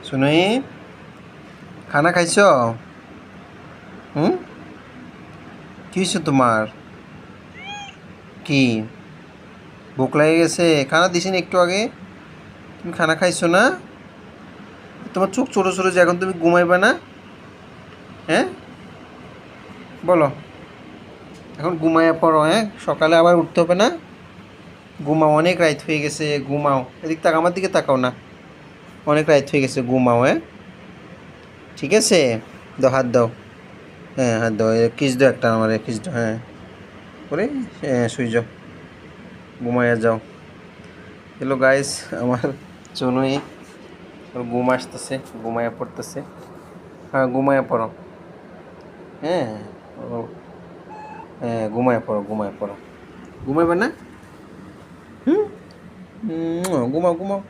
শুনুই, খানা খাইছ? হুম, কি হয়েছে তোমার? কি ভোক লাগে গেছে? খানা দিছি না একটু আগে? তুমি খানা খাইছো না? তোমার চোখ ছোটো ছোটো যে, এখন তুমি ঘুমাইবে না? হ্যাঁ, বলো। এখন ঘুমাইয়া পড়ো, হ্যাঁ, সকালে আবার উঠতে হবে না? ঘুমাও, অনেক রাত হয়ে গেছে, ঘুমাও। এদিক তাক, আমার দিকে তাকাও না। অনেক রাত হয়ে গেছে, ঘুমাও, হ্যাঁ। ঠিক আছে, দাও হাত দাও। হ্যাঁ, হাত দাও, কিস দাও একটা, আমার কিস দাও, হ্যাঁ। করে শুই যাও, ঘুমাইয়া যাও। হ্যালো গাইস, আমার চনুই ওর ঘুম আসতেছে, ঘুমাইয়া পড়তেছে। হ্যাঁ, ঘুমাইয়া পড়ো। হ্যাঁ, হ্যাঁ, ঘুমাইয়া পড়ো, ঘুমাইয়া পড়ো। ঘুমাইবে না? হুম, ঘুমাও ঘুমাও।